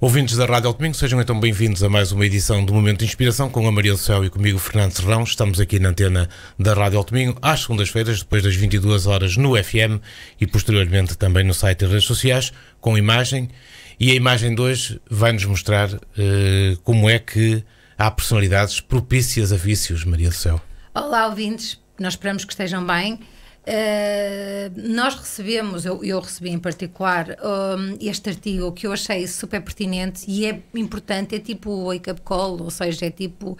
Ouvintes da Rádio Domingo, sejam então bem-vindos a mais uma edição do Momento de Inspiração com a Maria do Céu e comigo, Fernando Serrão. Estamos aqui na antena da Rádio Domingo às segundas-feiras, depois das 22 horas no FM e posteriormente também no site e redes sociais, com imagem. E a imagem de hoje vai-nos mostrar como é que há personalidades propícias a vícios, Maria do Céu. Olá, ouvintes, nós esperamos que estejam bem. Nós recebemos, eu recebi em particular este artigo que eu achei super pertinente e é importante, é tipo o wake-up call, ou seja, é tipo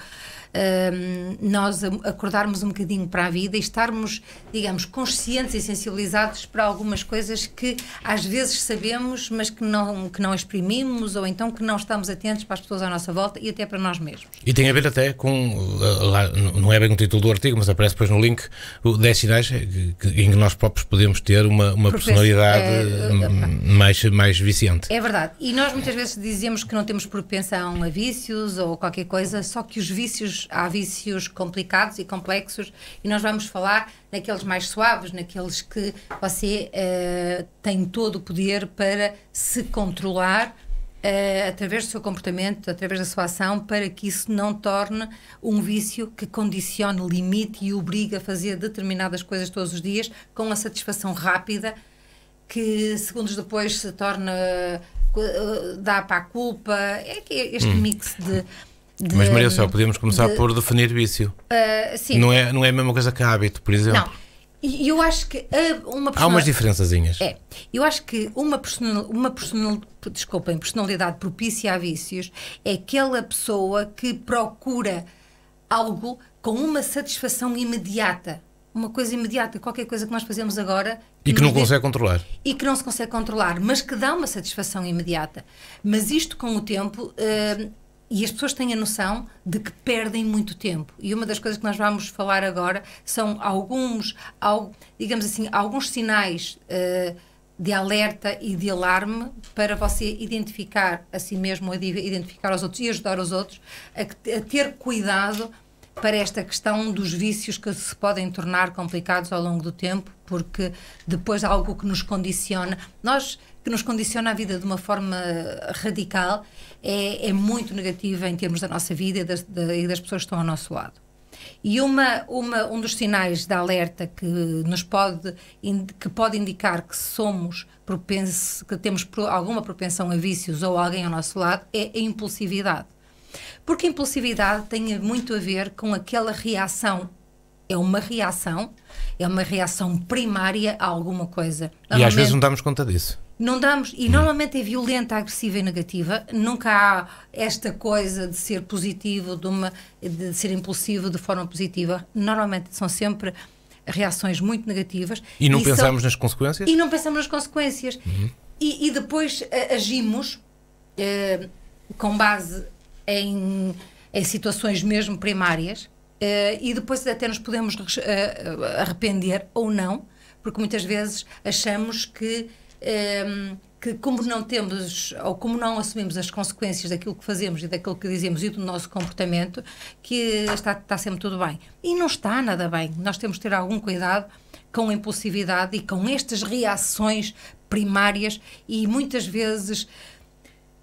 nós acordarmos um bocadinho para a vida e estarmos, digamos, conscientes e sensibilizados para algumas coisas que às vezes sabemos, mas que não exprimimos, ou então que não estamos atentos para as pessoas à nossa volta e até para nós mesmos. E tem a ver até com, não é bem o título do artigo, mas aparece depois no link, 10 sinais em que nós próprios podemos ter uma personalidade mais viciante. É verdade. E nós muitas vezes dizemos que não temos propensão a vícios ou qualquer coisa, só que os vícios, há vícios complicados e complexos e nós vamos falar naqueles mais suaves, naqueles que você tem todo o poder para se controlar através do seu comportamento, através da sua ação, para que isso não torne um vício que condicione, limite e obrigue a fazer determinadas coisas todos os dias com a satisfação rápida que segundos depois se torna, dá para a culpa. É que este mix de mas Maria só podemos começar por definir vício. Sim. Não é a mesma coisa que hábito, por exemplo. Não. E eu acho que há umas diferençazinhas. Eu acho que uma personalidade propícia a vícios é aquela pessoa que procura algo com uma satisfação imediata. Uma coisa imediata, qualquer coisa que nós fazemos agora... E que não consegue controlar. E que não se consegue controlar, mas que dá uma satisfação imediata. Mas isto com o tempo... E as pessoas têm a noção de que perdem muito tempo. E uma das coisas que nós vamos falar agora são alguns sinais de alerta e de alarme para você identificar a si mesmo, identificar os outros e ajudar os outros a ter cuidado para esta questão dos vícios que se podem tornar complicados ao longo do tempo, porque depois há algo que nos condiciona. Que nos condiciona a vida de uma forma radical, é muito negativa em termos da nossa vida e das pessoas que estão ao nosso lado. E um dos sinais de alerta que pode indicar que somos propensos, que temos alguma propensão a vícios ou alguém ao nosso lado, é a impulsividade. Porque a impulsividade tem muito a ver com aquela reação. É uma reação primária a alguma coisa. E às vezes não damos conta disso. Não damos, e normalmente é violenta, agressiva e negativa. Nunca há esta coisa de ser positivo, de ser impulsivo de forma positiva. Normalmente são sempre reações muito negativas. E não pensamos nas consequências? E não pensamos nas consequências. E depois agimos com base em situações mesmo primárias, e depois até nos podemos arrepender ou não, porque muitas vezes achamos que como não temos ou como não assumimos as consequências daquilo que fazemos e daquilo que dizemos e do nosso comportamento, que está sempre tudo bem. E não está nada bem. Nós temos de ter algum cuidado com a impulsividade e com estas reações primárias e muitas vezes,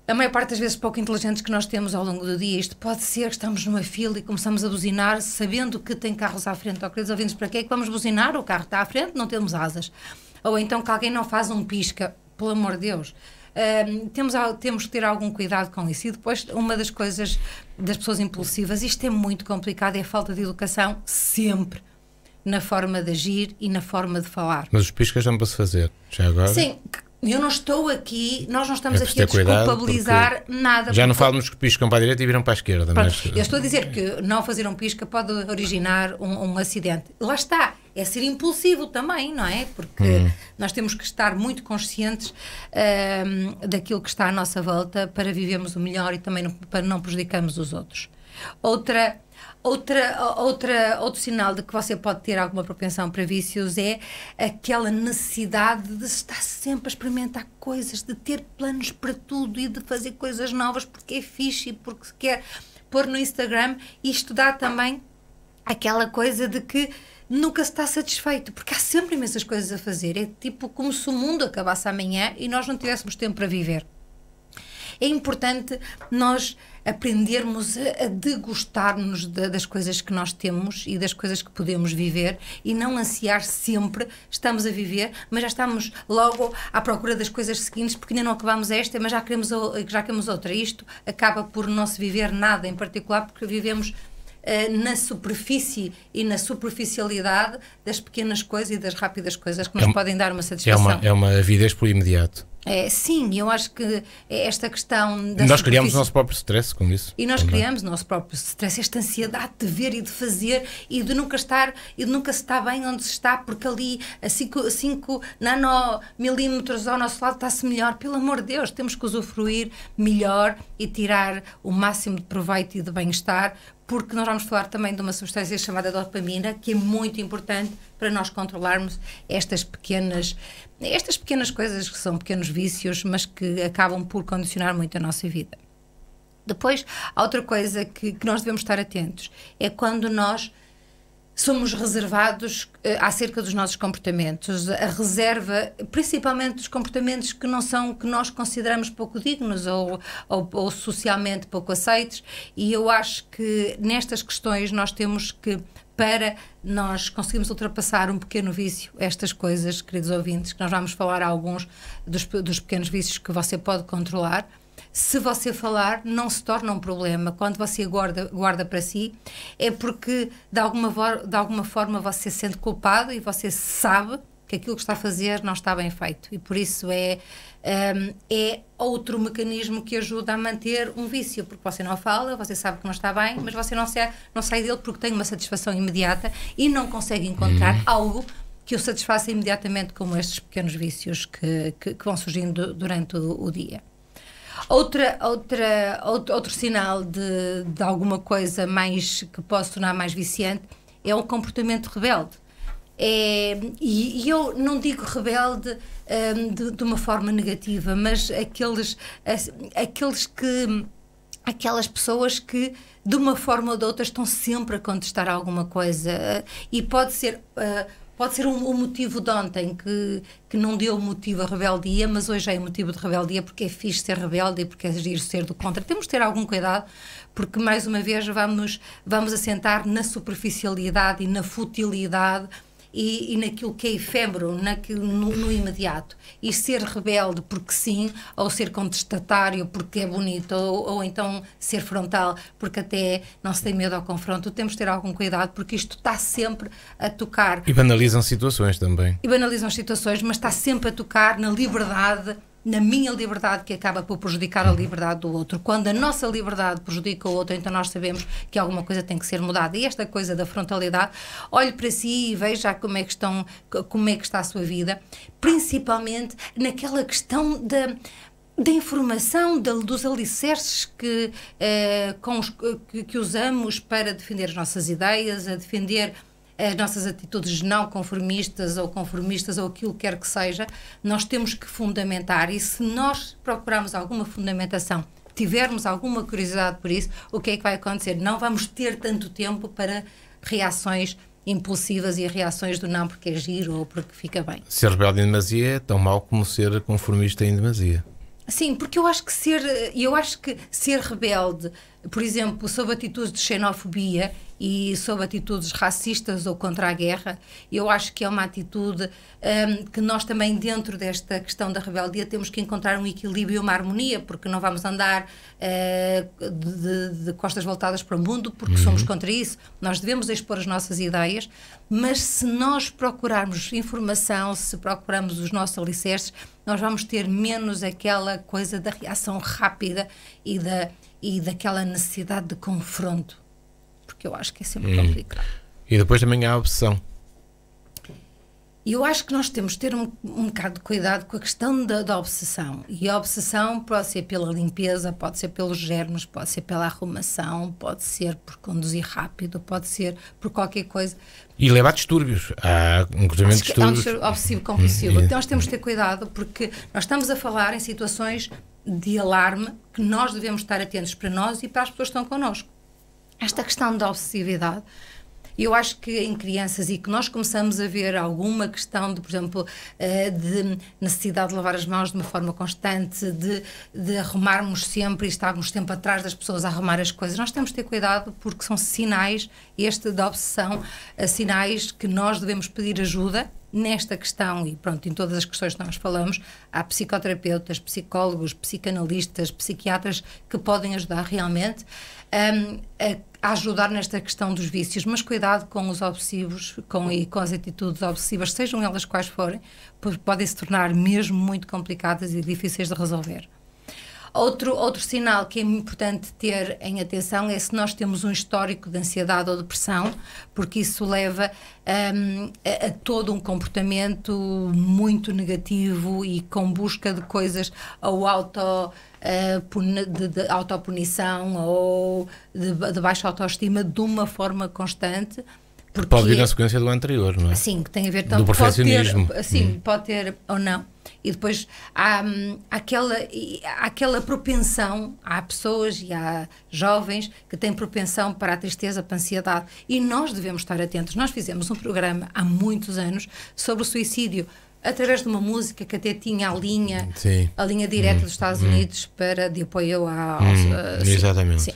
a maior parte das vezes pouco inteligentes que nós temos ao longo do dia. Isto pode ser que estamos numa fila e começamos a buzinar sabendo que tem carros à frente. Ou queridos ouvintes, para que é que vamos buzinar? O carro está à frente, não temos asas. Ou então que alguém não faz um pisca, pelo amor de Deus. Temos que ter algum cuidado com isso. E depois, uma das coisas das pessoas impulsivas, isto é muito complicado, é a falta de educação, sempre, na forma de agir e na forma de falar. Mas os piscas dão para se fazer, já agora? Sim, eu não estou aqui, nós não estamos aqui a desculpabilizar nada. Já não falamos que piscam para a direita e viram para a esquerda. Mas... Eu estou a dizer que não fazer um pisca pode originar um acidente. Lá está, é ser impulsivo também, não é? Porque nós temos que estar muito conscientes daquilo que está à nossa volta para vivermos o melhor e também para não prejudicarmos os outros. Outro sinal de que você pode ter alguma propensão para vícios é aquela necessidade de estar sempre a experimentar coisas, de ter planos para tudo e de fazer coisas novas porque é fixe e porque se quer pôr no Instagram. Isto dá também aquela coisa de que nunca se está satisfeito, porque há sempre imensas coisas a fazer. É tipo como se o mundo acabasse amanhã e nós não tivéssemos tempo para viver. é importante nós aprendermos a degustar-nos das coisas que nós temos e das coisas que podemos viver e não ansiar sempre, estamos a viver, mas já estamos logo à procura das coisas seguintes porque ainda não acabamos esta, mas já queremos outra. Isto acaba por não se viver nada em particular porque vivemos na superfície e na superficialidade das pequenas coisas e das rápidas coisas que nos podem dar uma satisfação. É uma avidez por imediato. Sim, eu acho que esta questão da nós criamos o nosso próprio stress com isso. E nós criamos o nosso próprio stress, esta ansiedade de ver e de fazer e de nunca se estar bem onde se está, porque ali a 5 nanomilímetros ao nosso lado está-se melhor. Pelo amor de Deus, temos que usufruir melhor e tirar o máximo de proveito e de bem-estar, porque nós vamos falar também de uma substância chamada dopamina, que é muito importante para nós controlarmos estas pequenas coisas que são pequenos vícios, mas que acabam por condicionar muito a nossa vida. Depois, há outra coisa que nós devemos estar atentos, é quando nós somos reservados acerca dos nossos comportamentos, a reserva, principalmente dos comportamentos que não são, que nós consideramos pouco dignos ou socialmente pouco aceitos, e eu acho que nestas questões nós temos que, para nós conseguirmos ultrapassar um pequeno vício, estas coisas, queridos ouvintes, que nós vamos falar alguns dos pequenos vícios que você pode controlar. Se você falar, não se torna um problema. Quando você guarda para si, é porque de alguma forma você se sente culpado e você sabe que aquilo que está a fazer não está bem feito. E por isso é outro mecanismo que ajuda a manter um vício, porque você não fala, você sabe que não está bem, mas você não sai dele porque tem uma satisfação imediata e não consegue encontrar algo que o satisfaça imediatamente, como estes pequenos vícios que vão surgindo durante o dia. Outro sinal de alguma coisa mais que possa tornar mais viciante é o comportamento rebelde. E eu não digo rebelde de uma forma negativa, mas aquelas pessoas que de uma forma ou de outra estão sempre a contestar alguma coisa, e pode ser um motivo de ontem que não deu motivo a rebeldia, mas hoje é motivo de rebeldia porque é fixe ser rebelde e porque é agir ser do contra. Temos de ter algum cuidado, porque mais uma vez vamos assentar na superficialidade e na futilidade e naquilo que é efêmero, no imediato. E ser rebelde porque sim, ou ser contestatário porque é bonito, ou então ser frontal porque até não se tem medo ao confronto. Temos de ter algum cuidado, porque isto está sempre a tocar. E banalizam situações também. E banalizam as situações, mas está sempre a tocar na liberdade, na minha liberdade, que acaba por prejudicar a liberdade do outro. Quando a nossa liberdade prejudica o outro, então nós sabemos que alguma coisa tem que ser mudada. E esta coisa da frontalidade, olhe para si e veja como é que está a sua vida, principalmente naquela questão da informação, dos alicerces que usamos para defender as nossas ideias, a defender as nossas atitudes não conformistas ou aquilo que quer que seja. Nós temos que fundamentar, e se nós procurarmos alguma fundamentação, tivermos alguma curiosidade por isso, o que é que vai acontecer? Não vamos ter tanto tempo para reações impulsivas e reações do não porque é giro ou porque fica bem. Ser rebelde em demasia é tão mau como ser conformista em demasia. Sim, porque eu acho que ser rebelde, por exemplo, sob atitudes de xenofobia e sob atitudes racistas ou contra a guerra, eu acho que é uma atitude que nós também, dentro desta questão da rebeldia, temos que encontrar um equilíbrio e uma harmonia, porque não vamos andar de costas voltadas para o mundo, porque somos contra isso. Nós devemos expor as nossas ideias, mas se nós procurarmos informação, se procurarmos os nossos alicerces, nós vamos ter menos aquela coisa da reação rápida e daquela necessidade de confronto, porque eu acho que é sempre complicado. E depois também há a obsessão. E eu acho que nós temos de ter um bocado de cuidado com a questão da obsessão. E a obsessão pode ser pela limpeza, pode ser pelos germes, pode ser pela arrumação, pode ser por conduzir rápido, pode ser por qualquer coisa. E leva a distúrbios. Há inclusive distúrbios. Obsessivo-compulsivo. Então nós temos de ter cuidado, porque nós estamos a falar em situações de alarme que nós devemos estar atentos para nós e para as pessoas que estão connosco. Esta questão da obsessividade Eu acho que em crianças, e que nós começamos a ver alguma questão de, por exemplo, de necessidade de lavar as mãos de uma forma constante, de arrumarmos sempre e estarmos sempre atrás das pessoas a arrumar as coisas, nós temos de ter cuidado, porque são sinais, da obsessão, sinais que nós devemos pedir ajuda nesta questão. E pronto, em todas as questões que nós falamos, há psicoterapeutas, psicólogos, psicanalistas, psiquiatras que podem ajudar realmente a ajudar nesta questão dos vícios, mas cuidado com os obsessivos, com as atitudes obsessivas, sejam elas quais forem, porque podem se tornar mesmo muito complicadas e difíceis de resolver. Outro sinal que é importante ter em atenção é se nós temos um histórico de ansiedade ou depressão, porque isso leva a todo um comportamento muito negativo e com busca de coisas ou de autopunição ou de baixa autoestima de uma forma constante. Porque pode vir na sequência do anterior, não é? Sim, que tem a ver também. Do perfeccionismo. Pode ter ou não. E depois há aquela propensão, há pessoas e há jovens que têm propensão para a tristeza, para a ansiedade. E nós devemos estar atentos. Nós fizemos um programa há muitos anos sobre o suicídio, através de uma música que até tinha a linha direta dos Estados Unidos de apoio exatamente. Sim.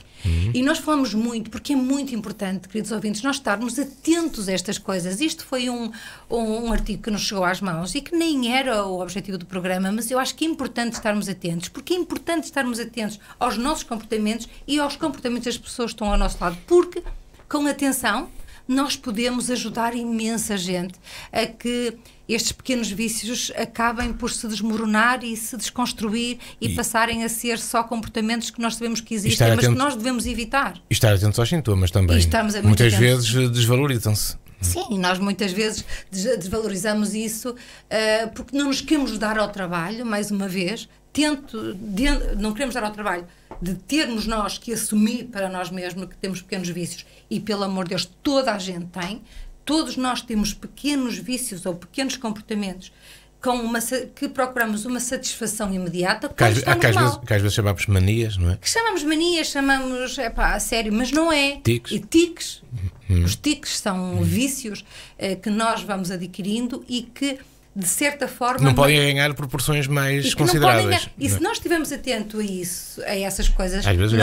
E nós falamos muito, porque é muito importante, queridos ouvintes, nós estarmos atentos a estas coisas. Isto foi um artigo que nos chegou às mãos e que nem era o objetivo do programa, mas eu acho que é importante estarmos atentos, porque é importante estarmos atentos aos nossos comportamentos e aos comportamentos das pessoas que estão ao nosso lado, porque, com atenção, nós podemos ajudar imensa gente a que estes pequenos vícios acabem por se desmoronar e se desconstruir e passarem a ser só comportamentos que nós sabemos que existem, mas que nós devemos evitar. E estar atentos aos sintomas também. Muitas vezes desvalorizam-se. Sim, nós muitas vezes desvalorizamos isso porque não nos queremos dar ao trabalho, mais uma vez, não queremos dar ao trabalho de termos nós que assumir para nós mesmos que temos pequenos vícios, e pelo amor de Deus, toda a gente tem, todos nós temos pequenos vícios ou pequenos comportamentos que procuramos uma satisfação imediata. Que às vezes chamamos manias, não é? Que chamamos manias, chamamos a sério, mas não é. Tiques. E tiques. Os tiques são vícios que nós vamos adquirindo e que, de certa forma, não podem ganhar proporções mais consideráveis. E se nós estivermos atentos a essas coisas, às vezes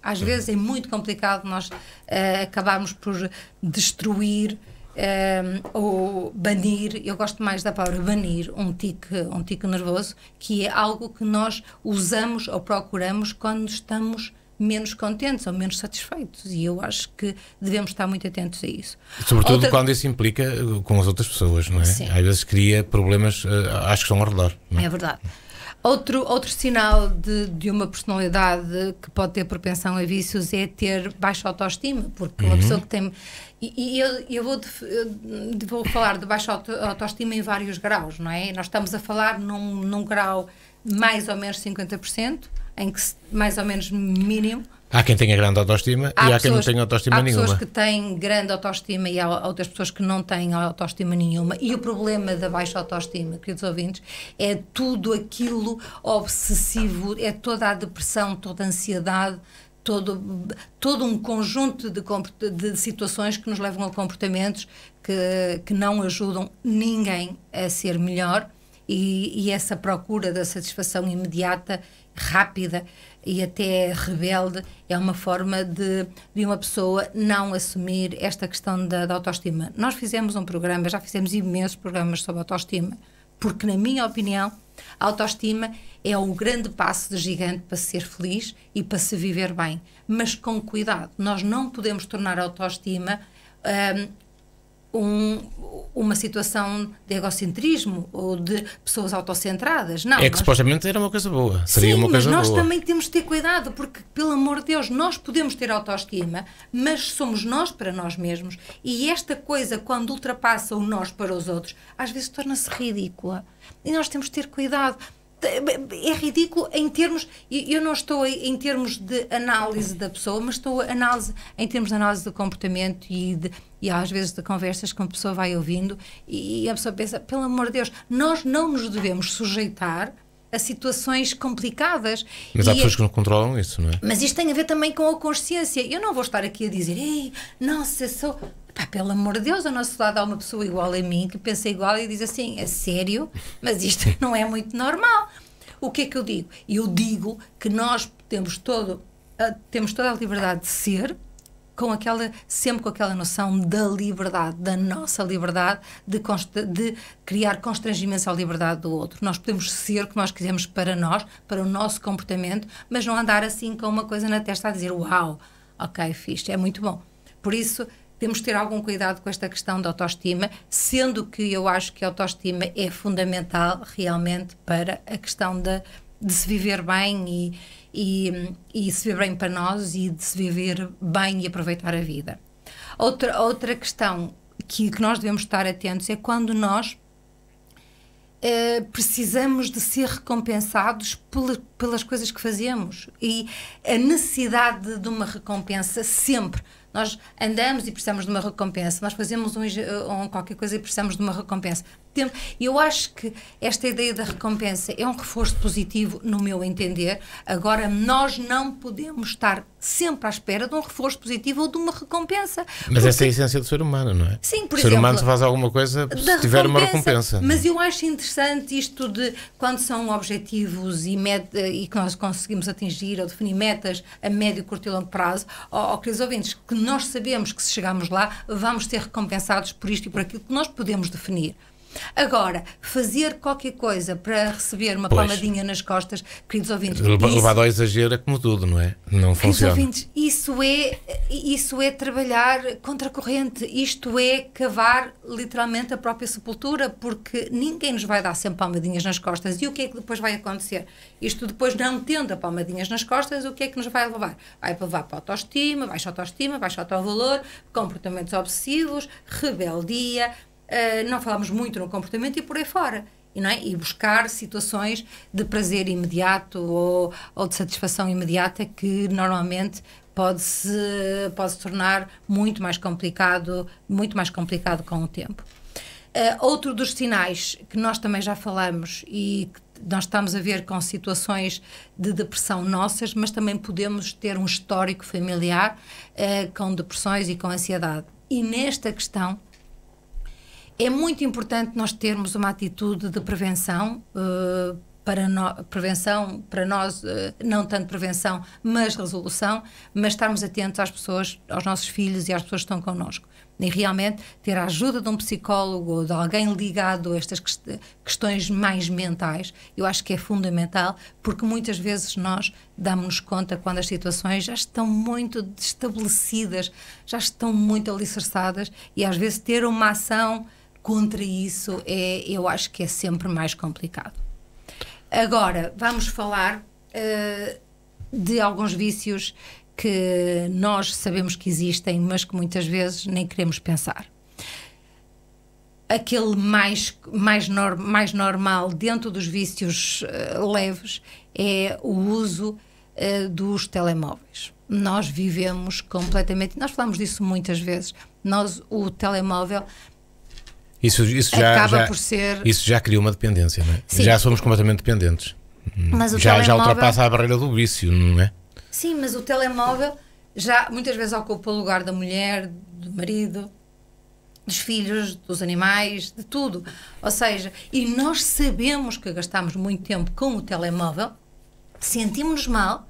às vezes é muito complicado nós acabarmos por destruir ou banir. Eu gosto mais da palavra banir um tique nervoso, que é algo que nós usamos ou procuramos quando estamos menos contentes ou menos satisfeitos, e eu acho que devemos estar muito atentos a isso. Sobretudo quando isso implica com as outras pessoas, não é? Sim. Às vezes cria problemas, acho que estão ao redor. Não é? É verdade. Outro sinal de uma personalidade que pode ter propensão a vícios é ter baixa autoestima, porque uma pessoa que tem... eu vou falar de baixa autoestima em vários graus, não é? Nós estamos a falar num grau mais ou menos 50%, em que mais ou menos mínimo. Há quem tenha grande autoestima e há quem não tenha autoestima nenhuma. Há pessoas que têm grande autoestima e há outras pessoas que não têm autoestima nenhuma. E o problema da baixa autoestima, queridos ouvintes, é tudo aquilo obsessivo, é toda a depressão, toda a ansiedade, todo um conjunto de situações que nos levam a comportamentos que não ajudam ninguém a ser melhor, e essa procura da satisfação imediata, rápida e até rebelde é uma forma de uma pessoa não assumir esta questão da autoestima. Nós fizemos um programa, já fizemos imensos programas sobre autoestima, porque, na minha opinião, a autoestima é um grande passo de gigante para ser feliz e para se viver bem, mas com cuidado. Nós não podemos tornar a autoestima uma situação de egocentrismo ou de pessoas autocentradas. Não, que supostamente era uma coisa boa. Seria uma coisa boa. Mas nós também temos de ter cuidado, porque, pelo amor de Deus, nós podemos ter autoestima, mas somos nós para nós mesmos, e esta coisa, quando ultrapassa o nós para os outros, às vezes torna-se ridícula. E nós temos de ter cuidado. É ridículo em termos, eu não estou em termos de análise da pessoa, mas estou em termos de análise do comportamento e às vezes de conversas que uma pessoa vai ouvindo, e a pessoa pensa, pelo amor de Deus, nós não nos devemos sujeitar a situações complicadas. Mas há pessoas que não controlam isso, não é? Mas isto tem a ver também com a consciência. Eu não vou estar aqui a dizer, ei, nossa, sou... Pá, pelo amor de Deus, ao nosso lado há uma pessoa igual a mim, que pensa igual e diz assim, é sério? Mas isto não é muito normal. O que é que eu digo? Eu digo que nós temos toda a liberdade de ser, sempre com aquela noção da liberdade, da nossa liberdade, de criar constrangimentos à liberdade do outro. Nós podemos ser o que nós quisermos para nós, para o nosso comportamento, mas não andar assim com uma coisa na testa a dizer, uau, ok, fixe, é muito bom. Por isso, temos de ter algum cuidado com esta questão da autoestima, sendo que eu acho que a autoestima é fundamental realmente para a questão de se viver bem e se viver bem para nós e de se viver bem e aproveitar a vida. Outra questão que nós devemos estar atentos é quando nós precisamos de ser recompensados pelas coisas que fazemos, e a necessidade de uma recompensa sempre. Nós andamos e precisamos de uma recompensa, nós fazemos qualquer coisa e precisamos de uma recompensa. Eu acho que esta ideia da recompensa é um reforço positivo, no meu entender. Agora, nós não podemos estar sempre à espera de um reforço positivo ou de uma recompensa. Mas essa é a essência do ser humano, não é? Sim, por exemplo, o ser humano só faz alguma coisa se tiver uma recompensa. Mas eu acho interessante isto de quando são objetivos e que nós conseguimos atingir ou definir metas a médio, curto e longo prazo, queridos ouvintes, que nós sabemos que se chegarmos lá vamos ser recompensados por isto e por aquilo que nós podemos definir. Agora, fazer qualquer coisa para receber uma palmadinha nas costas, queridos ouvintes... Levado ao exagero é como tudo, não é? Não funciona. Queridos ouvintes, isso é trabalhar contra a corrente, isto é cavar literalmente a própria sepultura, porque ninguém nos vai dar sempre palmadinhas nas costas. E o que é que depois vai acontecer? Isto depois, não tendo a palmadinhas nas costas, o que é que nos vai levar? Vai levar para a autoestima, baixa autovalor, comportamentos obsessivos, rebeldia... não falamos muito no comportamento e por aí fora, não é? E buscar situações de prazer imediato ou de satisfação imediata que normalmente pode se tornar muito mais complicado com o tempo. Outro dos sinais que nós também já falamos e que nós estamos a ver com situações de depressão nossas, mas também podemos ter um histórico familiar com depressões e com ansiedade. E nesta questão é muito importante nós termos uma atitude de prevenção, prevenção para nós, não tanto prevenção, mas resolução, mas estarmos atentos às pessoas, aos nossos filhos e às pessoas que estão connosco. E realmente ter a ajuda de um psicólogo ou de alguém ligado a estas questões mais mentais, eu acho que é fundamental, porque muitas vezes nós damos-nos conta quando as situações já estão muito estabelecidas, já estão muito alicerçadas, e às vezes ter uma ação contra isso eu acho que é sempre mais complicado. Agora, vamos falar de alguns vícios que nós sabemos que existem, mas que muitas vezes nem queremos pensar. Aquele mais normal dentro dos vícios leves é o uso dos telemóveis. Nós vivemos completamente, nós falamos disso muitas vezes, o telemóvel... Isso já cria uma dependência, não é? Sim. Já somos completamente dependentes. Mas já ultrapassa a barreira do vício, não é? Sim, mas o telemóvel já muitas vezes ocupa o lugar da mulher, do marido, dos filhos, dos animais, de tudo. Ou seja, e nós sabemos que gastamos muito tempo com o telemóvel, sentimos-nos mal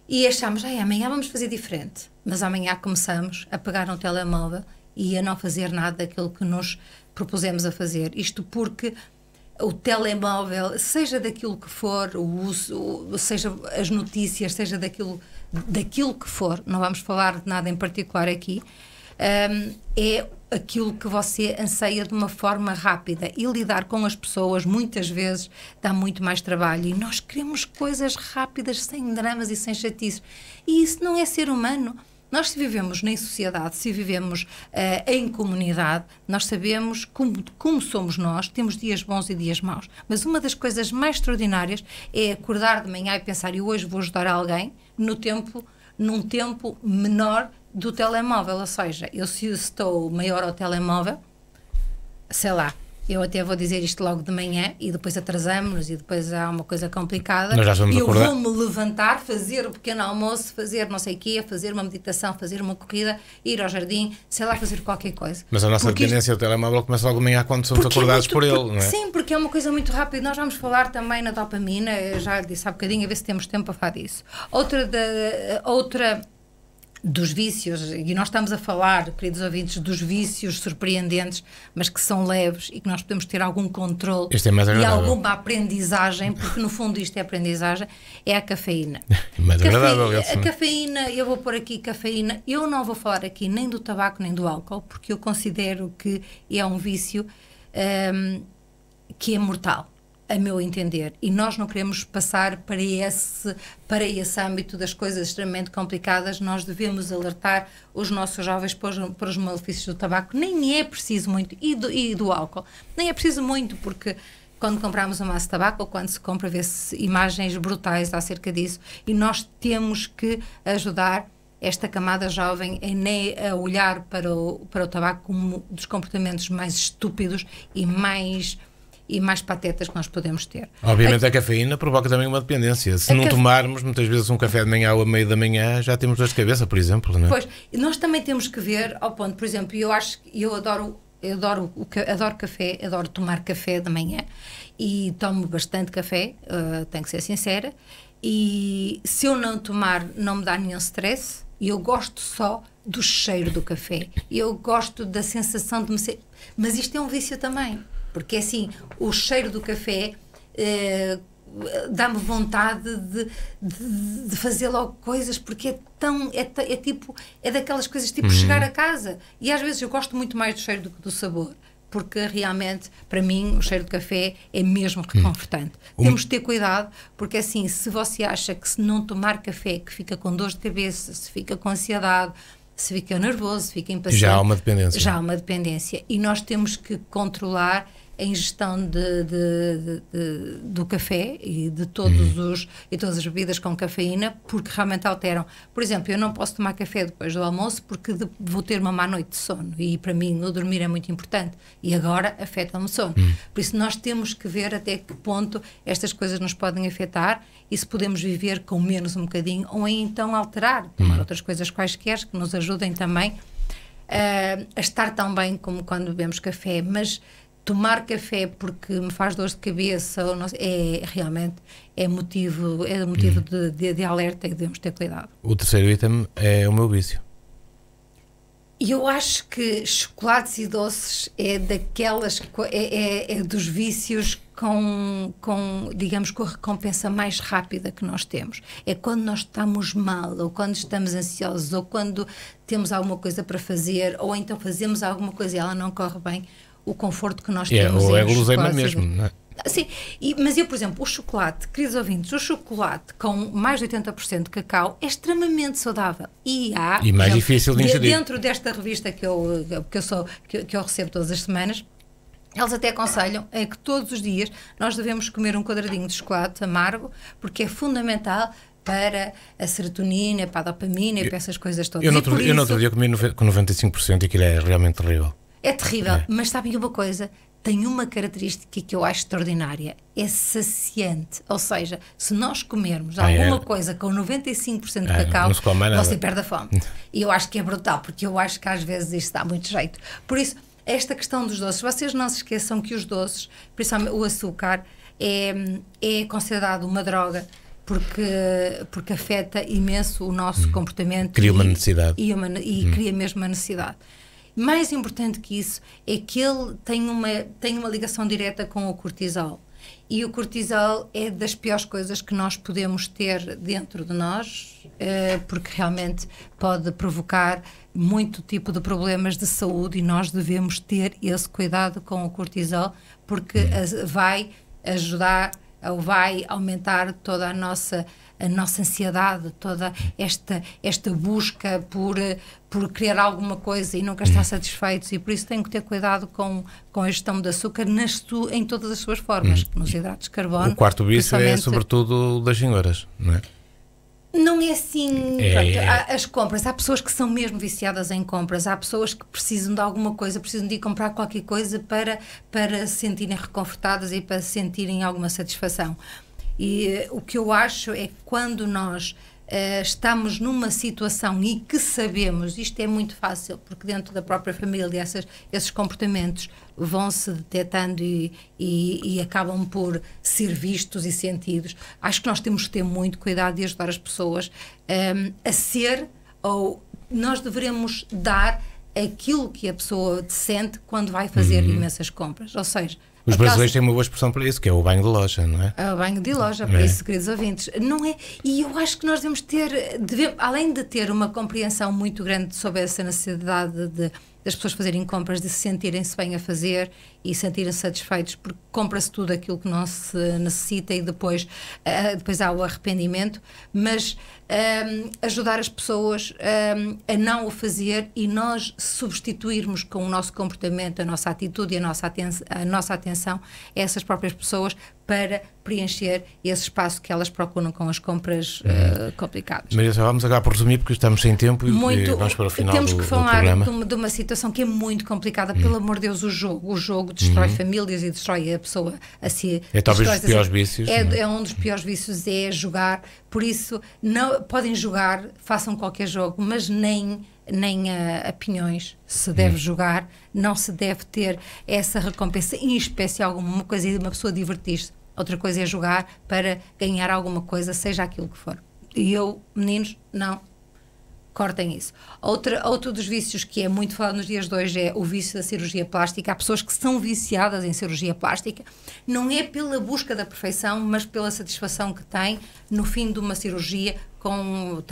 e achamos, amanhã vamos fazer diferente. Mas amanhã começamos a pegar no telemóvel e a não fazer nada daquilo que nos propusemos a fazer. Isto porque o telemóvel, seja daquilo que for, o uso, seja as notícias, seja daquilo que for, não vamos falar de nada em particular aqui, é aquilo que você anseia de uma forma rápida, e lidar com as pessoas muitas vezes dá muito mais trabalho, e nós queremos coisas rápidas, sem dramas e sem chatices, e isso não é ser humano. Nós, se vivemos em sociedade, se vivemos em comunidade, nós sabemos como somos nós, temos dias bons e dias maus. Mas uma das coisas mais extraordinárias é acordar de manhã e pensar, eu hoje vou ajudar alguém num tempo menor do telemóvel. Ou seja, eu se estou maior ao telemóvel, sei lá, eu até vou dizer isto logo de manhã e depois atrasamos-nos e depois há uma coisa complicada. Nós já vamos eu acordar. vou-me levantar, fazer o pequeno almoço, fazer não sei o quê, fazer uma meditação, fazer uma corrida, ir ao jardim, sei lá, fazer qualquer coisa. Mas a nossa Porque dependência do telemóvel começa logo de manhã quando somos porque acordados é muito, por ele, não é? Sim, porque é uma coisa muito rápida. Nós vamos falar também na dopamina, eu já disse há bocadinho, a ver se temos tempo para falar disso. Outra dos vícios, e nós estamos a falar, queridos ouvintes, dos vícios surpreendentes, mas que são leves e que nós podemos ter algum controle Este é mais e agradável. alguma aprendizagem, porque no fundo isto é aprendizagem, é a cafeína. Mais agradável, esse, A não é? cafeína, eu vou pôr aqui cafeína, eu não vou falar aqui nem do tabaco nem do álcool, porque eu considero que é um vício que é mortal, a meu entender, e nós não queremos passar para esse âmbito das coisas extremamente complicadas. Nós devemos alertar os nossos jovens para os malefícios do tabaco. Nem é preciso muito, e do álcool, nem é preciso muito, porque quando compramos um maço de tabaco ou quando se compra, vê-se imagens brutais acerca disso, e nós temos que ajudar esta camada jovem a olhar para o tabaco como um dos comportamentos mais estúpidos e mais patetas que nós podemos ter. Obviamente a cafeína provoca também uma dependência. Se não tomarmos muitas vezes um café de manhã ou a meio da manhã, já temos dor de cabeça, por exemplo, não é? Pois, nós também temos que ver ao ponto, por exemplo, eu adoro café, adoro tomar café de manhã e tomo bastante café, tenho que ser sincera, e se eu não tomar não me dá nenhum stress, e eu gosto só do cheiro do café, eu gosto da sensação de me ser... Mas isto é um vício também, porque assim, o cheiro do café dá-me vontade de fazer logo coisas, porque é daquelas coisas tipo chegar a casa, e às vezes eu gosto muito mais do cheiro do que do sabor, porque realmente, para mim, o cheiro de café é mesmo reconfortante. Temos de ter cuidado, porque assim, se você acha que se não tomar café, que fica com dor de cabeça, se fica com ansiedade, se fica nervoso, se fica impaciente... Já há uma dependência. Já há uma dependência. E nós temos que controlar a ingestão do café e de todas as bebidas com cafeína, porque realmente alteram. Por exemplo, eu não posso tomar café depois do almoço porque vou ter uma má noite de sono, e para mim o dormir é muito importante, e agora afeta-me o sono. Por isso nós temos que ver até que ponto estas coisas nos podem afetar e se podemos viver com menos um bocadinho, ou então alterar, tomar outras coisas quaisquer que nos ajudem também a estar tão bem como quando bebemos café. Mas tomar café porque me faz dor de cabeça ou não, realmente é motivo de alerta, e devemos ter cuidado. O terceiro item é o meu vício. E eu acho que chocolates e doces é daquelas, é dos vícios digamos, com a recompensa mais rápida que nós temos. É quando nós estamos mal, ou quando estamos ansiosos, ou quando temos alguma coisa para fazer, ou então fazemos alguma coisa e ela não corre bem, o conforto que nós temos. Ou é guloseima mesmo, não é? Sim, mas eu, por exemplo, o chocolate, queridos ouvintes, o chocolate com mais de 80% de cacau é extremamente saudável. E mais difícil de ingerir. Dentro desta revista que eu recebo todas as semanas, eles até aconselham que todos os dias nós devemos comer um quadradinho de chocolate amargo, porque é fundamental para a serotonina, para a dopamina e para essas coisas todas. Eu no outro dia comi com 95% e aquilo é realmente terrível. É terrível, mas sabem uma coisa? Tem uma característica que eu acho extraordinária, é saciante. Ou seja, se nós comermos alguma coisa com 95% de cacau, você perde a fome. E eu acho que é brutal, porque eu acho que às vezes isto dá muito jeito. Por isso, esta questão dos doces, vocês não se esqueçam que os doces, principalmente o açúcar, é considerado uma droga, porque afeta imenso o nosso comportamento. Cria uma necessidade. E cria mesmo uma necessidade. Mais importante que isso é que ele tem uma ligação direta com o cortisol. E o cortisol é das piores coisas que nós podemos ter dentro de nós, porque realmente pode provocar muito tipo de problemas de saúde, e nós devemos ter esse cuidado com o cortisol, porque vai ajudar ou vai aumentar toda a nossa ansiedade, toda esta busca por querer alguma coisa e nunca estar satisfeitos, e por isso tem que ter cuidado com a gestão de açúcar em todas as suas formas, nos hidratos de carbono. O quarto vício é sobretudo das senhoras, não é? Não é assim. Pronto, as compras, há pessoas que são mesmo viciadas em compras, há pessoas que precisam de alguma coisa, precisam de ir comprar qualquer coisa para se sentirem reconfortadas e para sentirem alguma satisfação. E o que eu acho é que quando nós estamos numa situação e que sabemos, isto é muito fácil, porque dentro da própria família esses comportamentos vão-se detectando e acabam por ser vistos e sentidos. Acho que nós temos que ter muito cuidado de ajudar as pessoas a ser, ou nós devemos dar aquilo que a pessoa sente quando vai fazer imensas compras, ou seja, os brasileiros têm uma boa expressão para isso, que é o banho de loja, não é? É o banho de loja, para isso, queridos ouvintes. Não é? E eu acho que nós devemos ter, além de ter uma compreensão muito grande sobre essa necessidade das pessoas fazerem compras, de se sentirem-se bem a fazer e sentirem-se satisfeitos, porque compra-se tudo aquilo que não se necessita e depois há o arrependimento, mas ajudar as pessoas a não o fazer e nós substituirmos com o nosso comportamento, a nossa atitude e a nossa atenção a essas próprias pessoas para preencher esse espaço que elas procuram com as compras complicadas. Maria, vamos agora por resumir, porque estamos sem tempo e vamos para o final do programa. Temos que falar de uma situação que é muito complicada. Pelo amor de Deus, o jogo destrói famílias e destrói a pessoa a si. É talvez dos piores vícios. É um dos piores vícios, é jogar. Por isso, não, podem jogar, façam qualquer jogo, mas nem a pinhões se deve jogar, não se deve ter essa recompensa, em especial alguma coisa de uma pessoa divertir-se. Outra coisa é jogar para ganhar alguma coisa, seja aquilo que for. E meninos, não cortem isso. Outro dos vícios que é muito falado nos dias de hoje é o vício da cirurgia plástica. Há pessoas que são viciadas em cirurgia plástica, não é pela busca da perfeição, mas pela satisfação que têm no fim de uma cirurgia, com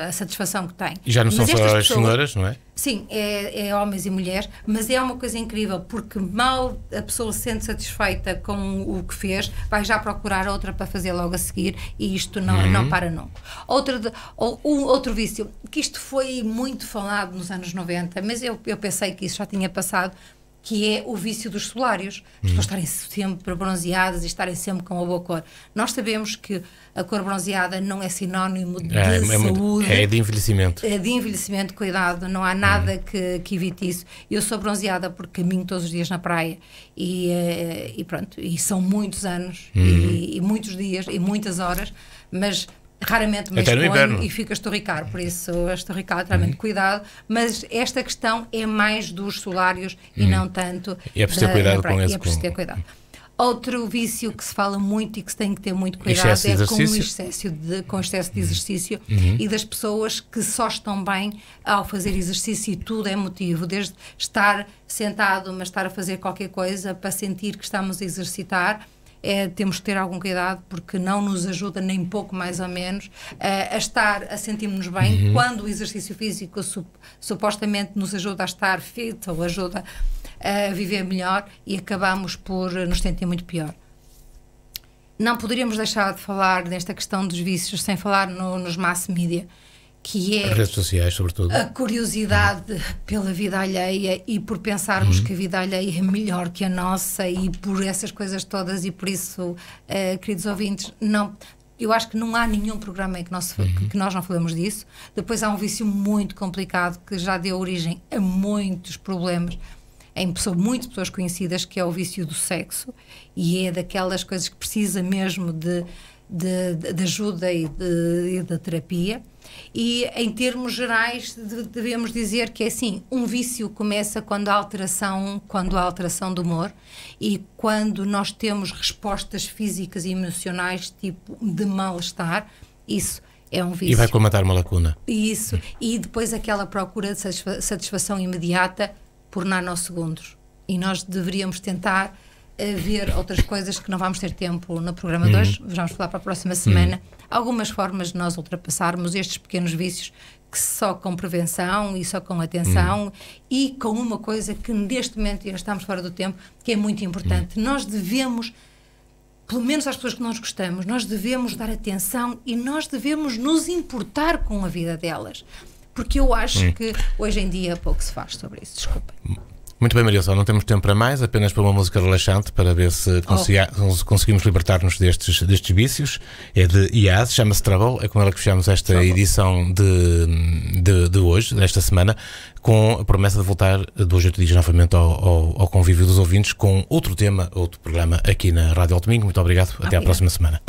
a satisfação que têm. E já não são só as senhoras, não é? Sim, é homens e mulheres, mas é uma coisa incrível, porque mal a pessoa se sente satisfeita com o que fez, vai já procurar outra para fazer logo a seguir e isto não para nunca. Outro vício, que isto foi muito falado nos anos 90, mas eu pensei que isso já tinha passado, que é o vício dos solários. As pessoas estarem sempre bronzeadas e estarem sempre com a boa cor. Nós sabemos que a cor bronzeada não é sinónimo de saúde. É de envelhecimento. É de envelhecimento, cuidado, não há nada que evite isso. Eu sou bronzeada porque caminho todos os dias na praia e pronto, e são muitos anos e muitos dias e muitas horas, mas raramente me exponho e fico a estorricar, por isso a estorricar, realmente cuidado, mas esta questão é mais dos solários e não tanto e é preciso ter cuidado com esse. É preciso ter cuidado. Outro vício que se fala muito e que se tem que ter muito cuidado é com o excesso de exercício e das pessoas que só estão bem ao fazer exercício, e tudo é motivo, desde estar sentado, mas estar a fazer qualquer coisa para sentir que estamos a exercitar. Temos que ter algum cuidado, porque não nos ajuda nem pouco mais ou menos a sentirmos bem quando o exercício físico supostamente nos ajuda a estar fit ou ajuda a viver melhor, e acabamos por nos sentir muito pior. Não poderíamos deixar de falar nesta questão dos vícios sem falar nos mass media, que é as redes sociais, sobretudo, a curiosidade pela vida alheia e por pensarmos que a vida alheia é melhor que a nossa e por essas coisas todas, e por isso, queridos ouvintes, eu acho que não há nenhum programa em que nós não falamos disso. Depois há um vício muito complicado que já deu origem a muitos problemas em muitas pessoas conhecidas, que é o vício do sexo, e é daquelas coisas que precisa mesmo de ajuda e de terapia. E em termos gerais devemos dizer que é assim, um vício começa quando há alteração do humor e quando nós temos respostas físicas e emocionais tipo de mal-estar. Isso é um vício. E vai colmatar uma lacuna. Isso, e depois aquela procura de satisfação imediata por nanosegundos. E nós deveríamos tentar ver outras coisas que não vamos ter tempo no programa de hoje, vamos falar para a próxima semana, algumas formas de nós ultrapassarmos estes pequenos vícios, que só com prevenção e só com atenção e com uma coisa que neste momento já estamos fora do tempo, que é muito importante. Nós devemos, pelo menos às pessoas que nós gostamos, nós devemos dar atenção e nós devemos nos importar com a vida delas, porque eu acho que hoje em dia pouco se faz sobre isso. Desculpem. Muito bem, Maria Sol, não temos tempo para mais, apenas para uma música relaxante para ver se conseguimos libertar-nos destes vícios. É de IAS, chama-se Trouble, é com ela que fechamos esta edição de hoje, desta semana, com a promessa de voltar 2 ou 8 dias novamente ao convívio dos ouvintes com outro tema, outro programa aqui na Rádio Alto Domingo. Muito obrigado, até à próxima semana.